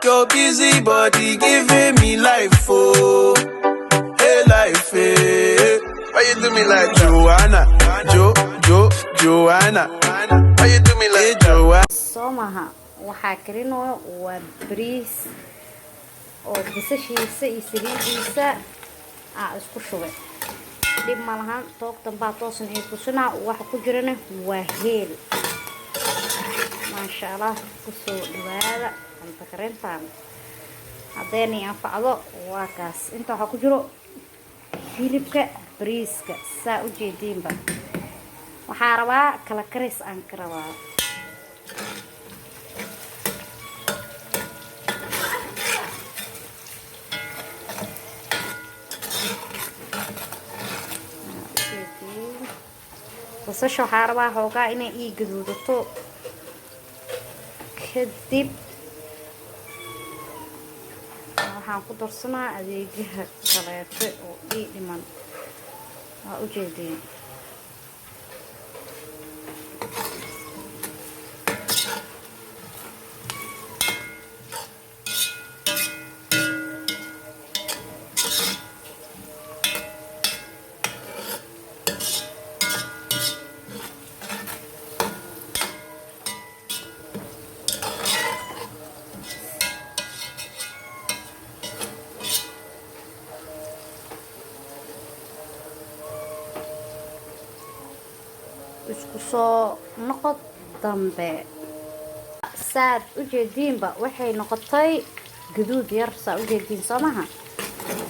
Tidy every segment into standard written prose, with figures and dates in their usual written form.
Your busy body giving me life, oh, hey life, hey. Why you do me like Joanna, Joanna? Why you do me like Joanna? Somaha waxaa karinayo waa bariis oo basashiisa iyo saliidiisa isku shubay dib malahan toogtan baa toosan ay tusina waxa ku jirana waa heel maasha Allah kusoo dhawaada anta karintan hadeeni anfacdo waa kaas inta waxa ku jiro hilibka bariiska saa u jeedinba waxaa rabaa kala karis aan ka rabaa basasha waxaa rabaa xoogaa inay ii gaduudato kadib waxaan ku darsanaa adeegyaha kaleete oo ii dhiman waa u jeedeen isku soo noqod dambe saad u jeediinba waxay noqotay gaduud yar saa u jeediin soomaha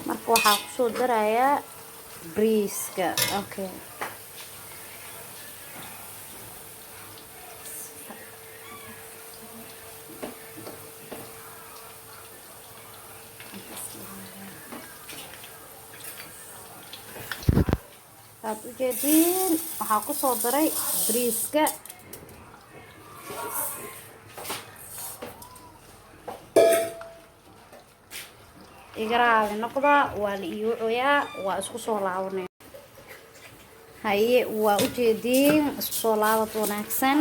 marka waxaa ku soo darayaa bariiska okay aad u jeediin waxaa ku soo daray bariiska igaraali noqda waa la iiwucoyaa waa isku soo laabanay haye waa u jeediin isku soo laabad wanaagsan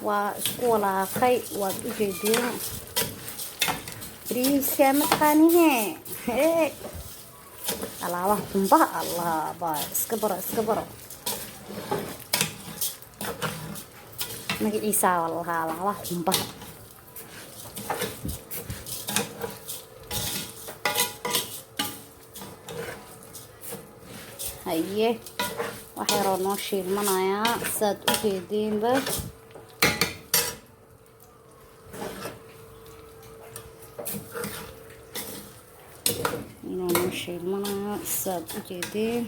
waa isku walaaqay waad u jeediin bariiska mataqaanihe alaabaha qumbaha allah baa iska baro magaciisa waa lahaa alaabaha qumbaha haye waxa yaroo noo shiilmanayaa saad u jeediinba inuu shiilmanayo saad u jeedeen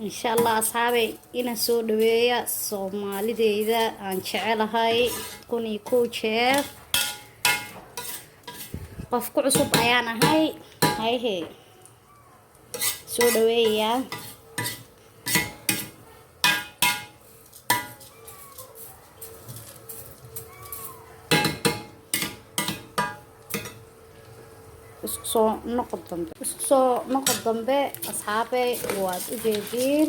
إن شاء الله أصحابي إنا سو دوية Soomaalideyda aan jecelahay kun iyo kow jeer qof ku cusub ayaan ahay hayhe soo dhaweeya isku soo noqod dambe asxaabay waad u jeediin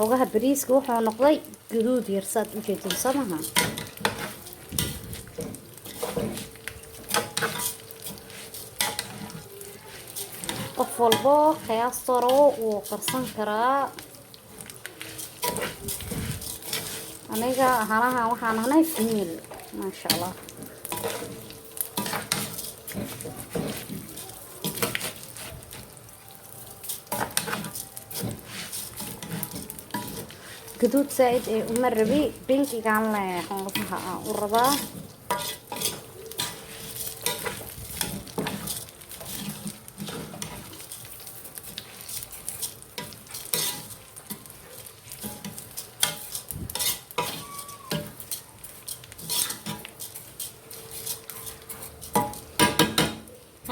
ogaha bariiska wuxuu noqday gaduud yar saad u jeediin samaha qof walbo qiyaastoro wuu qarsan karaa aniga halahan waxaan ahay female ma sha Allah gaduud saaid ee uma rabi binkigan leh waxaan u rabaa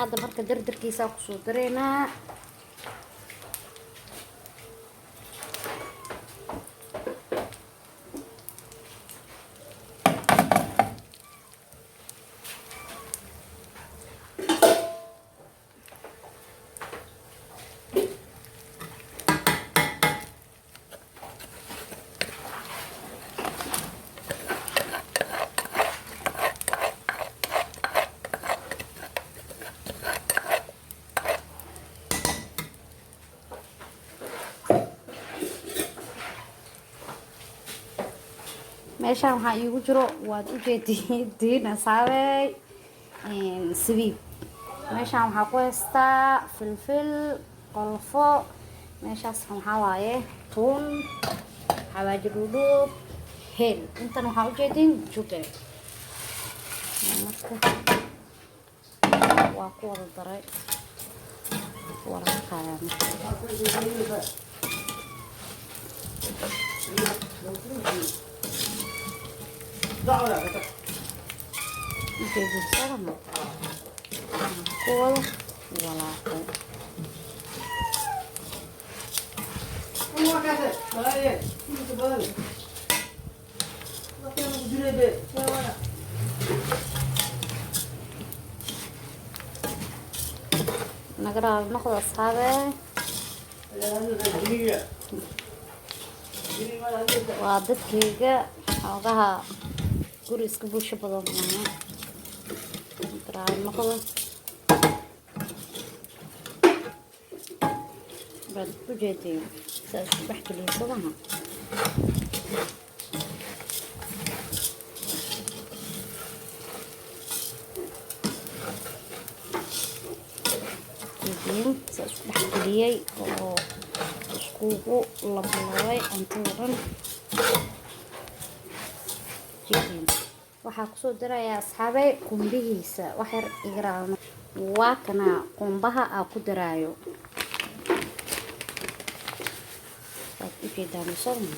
hadda marka dardarkiisa ku soo dareynaa meeshaan waxaa iigu jiro waad u jeediin asaabey sabiib meeshaan waxaa ku haystaa filfil qolfo meeshaas waxaa waaye tuun xawaaji dhudhuub heel intan waxaa u jeediin juge marka waa ku wada daray waraqaaya ujeedin sadama ku wada walaaqay nagaraal noqdo asxaabee waa dadkayga xoogaha guri iska bulsho badan maaha nagaraal noqdo baad u jeediin saas dhex geliysadaha saas isku dhex geliyey oo iskugu labalabay cuntada dhan jeediin waxaa kusoo darayaa asxaabey qumbihiisa wax yar igaraalno waa kana qumbaha aa ku daraayo waad u jeedaan isaguna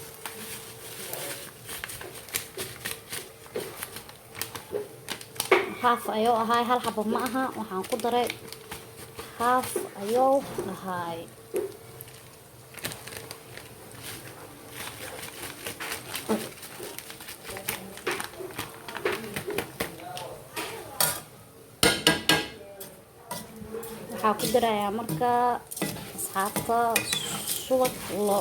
haaf ayuu ahaay hal xabo ma aha waxaan ku daray haaf ayuu ahaay waxaa ku darayaa marka asxaabta subag lo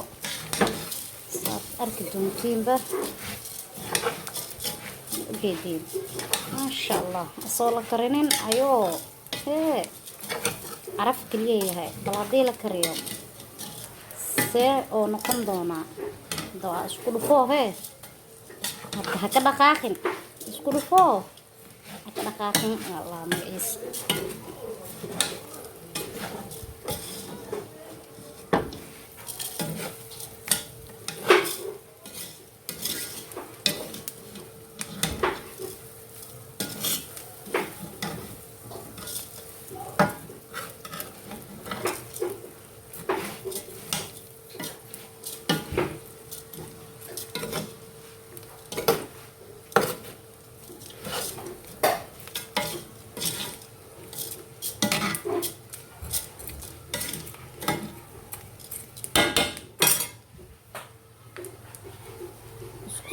saad arki doontiinba ujeediin maasha allah asoo la karinin ayuu caraf keliya yahay bal haddii la kariyo see oo noqon doonaa hadda waa isku dhufoo hadda ha ka dhaqaaqin isku dhufoo ha ka dhaqaaqin allah magaciisa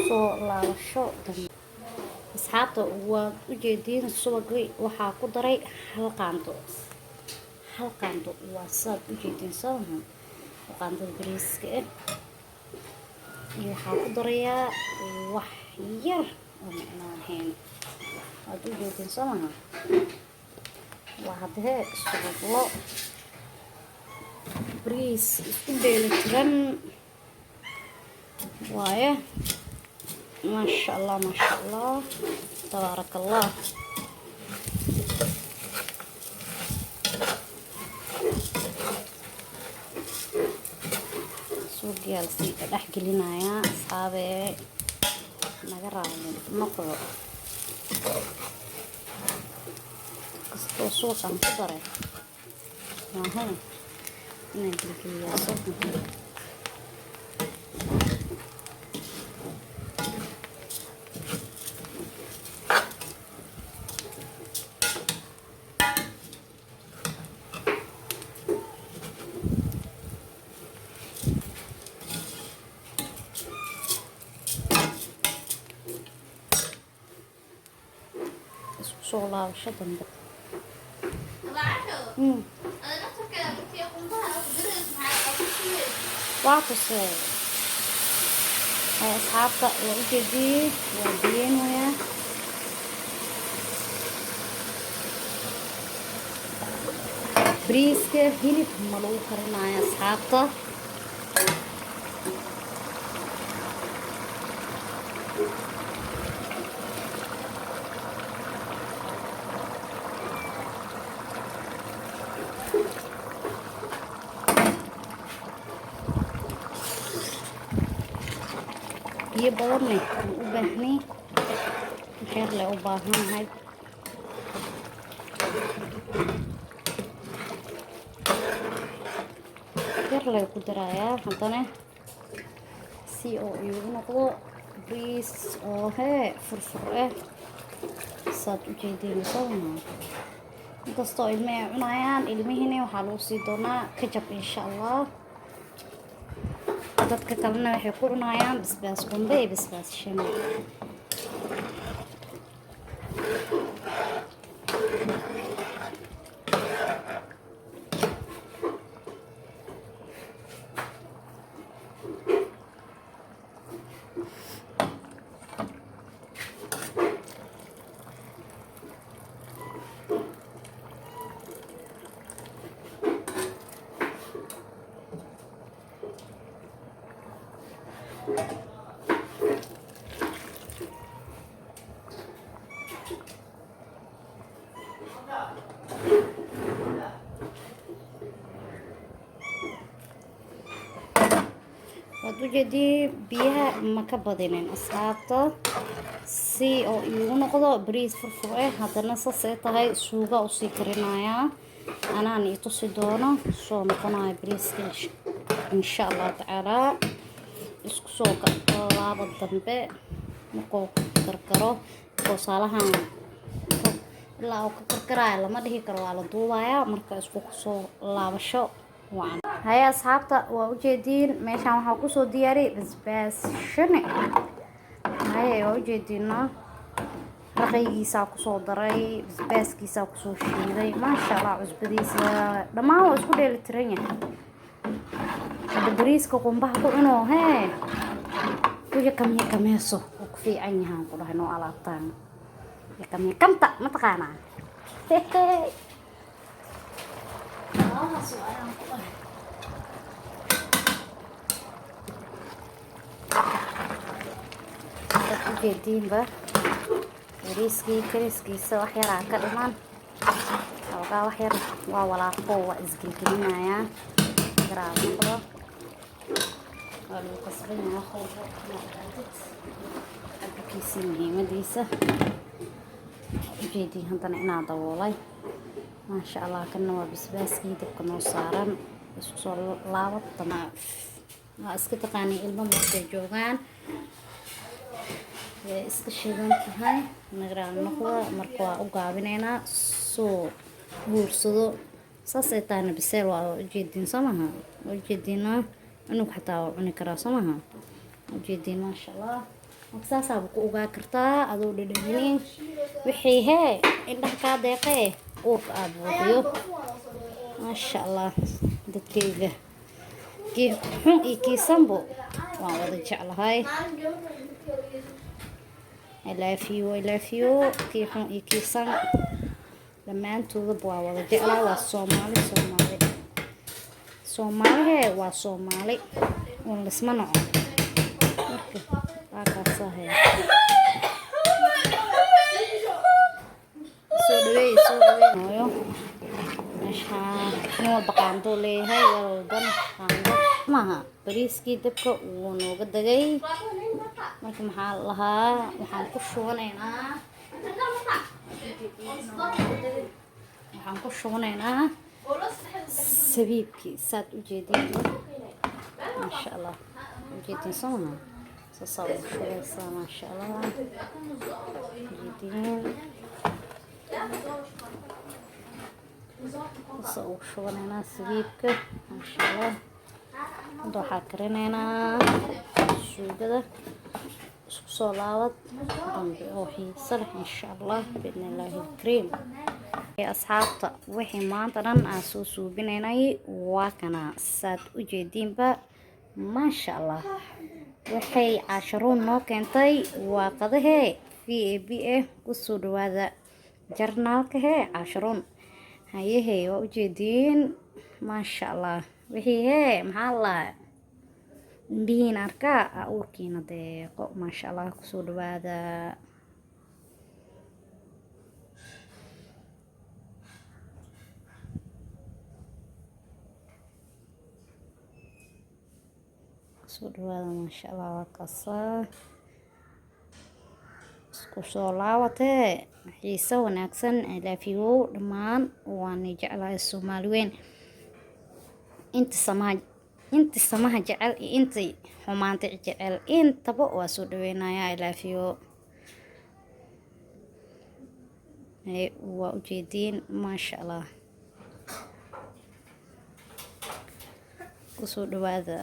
soo laabasho dambe asxaabta waad u jeediin subagii waxaa ku daray hal qaando waa saad u jeediin soomaha qaandada bariiska iyo waxaa ku darayaa wax yar oo micno ahayn waad u jeediin soomaha waa haddee subaglo bariis isku dheelitiran waaye maasha allah tabaaraka allah suugiyaa lasii dhex gelinayaa asxaabee naga raacin noqdo kastoo suuqan ku daray maaha inaan gelgeliyaa suuqan isku soo laabasho dambe. waa tusee asxaabta waa u jeediyey waa biyeenayaa bariiska hilib ma lagu karinayo asxaabta. biyo badanne u baahnay xeer le u baahanahay. yar le ku darayaa haddana si oo iigu noqdo bariis oo furfur saad u jeedeen sababna inkastoo ilmaha ay cunayaan ilmihiina waxaa lagu sii doonaa kajab insha allah. dadka kalena waxay ku cunayaan basbaas qumbe iyo basbaas shami. waad u jeedii biyaha ma ka badinin asxaabta si oo iigu noqdo bariis furfur haddana saasay tahay suuga usii karinayaa anaan ii tusi doono soo noqonayo bariiska insha allah tacaalaa. isku soo laabo dambe markuu karkaro koosaalahan ilaa uu ka karkaraayo lama dhihi karo waa la duubayaa marka isku soo laabasho waan. haya asxaabta waa u jeediin meeshaan waxaa kusoo diyaariyay basbaas shani. haya waa u jeediina raqaygiisaa kusoo daray basbaaskiisaa kusoo shiiday maasha allah cusbadiisa dhammaan waa isku dheeli tiran yahay. hadda bariiska qumbaha ku cuno kuya kameeso oo ku fiican yahaan ku dhahay noo alaabtaan kamee kamta ma taqaanaa ujeediinba bariiskii kariskiisa wax yaraa ka dhiman xoogaa wax yar waa walaaqo waa isgelgelinayaa garaadada waa lagu kasbanayaa qolka abkiisa muhiimadiisa. ujeediin haddana inaa daboolay maasha allah. kana waa basbaaskii dabka noo saaran isku soo laabadana waa iska taqaanay ilmo markay joogaan way iska shiidan tahay nagraan noqda marka waa u gaabinaynaa soo guursado saasay tahayna biseel waa ujeediin soo maha ujeediina cunug xataa waa cuni karaa soo maha ujeediin maasha allah. saasaaba ku ogaa kartaa adoo dhadhaminin wixii indhaha kaa deeqee uurka aad buuqiyo maasha allah. dadkayga kii xun iyo kii sanbo waan wada jeclahay. I love you kii xun iyo kii san dhammaantoodaba waa wada jeclaa. waa soomaali waa soomaali un lisma noco marka waakaasahay soo dhaweeyo meeshaan in walba qaandoo leeyahay walban qaando maaha. bariiskii dabka wuu nooga dagay marka maxaa lahaa waxaan ku shubanaynaa sabiibkii saad ujeediin maasha allah. ujeediin soo maha saasaa ugu shubeysaa maasha allah. ujeediin saasaa ugu shubanaynaa sabiibka maasha allah. hadda waxaa karinaynaa suugada isku صلاة وحي صلح إن شاء الله بإذن الله الكريم. يا أصحاب وحي ما ترن أسوسو بنيناي وكنا سات وجدين با ما شاء الله وحي 10 نو كنتي وقده في بي كسود هذا جرنالك هي 10 هي وجدين ما شاء الله وحي هي محلا بين أركا أوركينا ديقو ما شاء الله كسود هذا كسود هذا ما شاء الله وكسا iskusoo laawatee xiise wanaagsan ilaafiyow dhammaan waan jeclahay Soomaali weyn inta samaha jecel iyo inta xumaanta jecel intaba waa soo dhaweynayaa ilaafiyow waa ujeediin maasha Allah kusoo dhawaada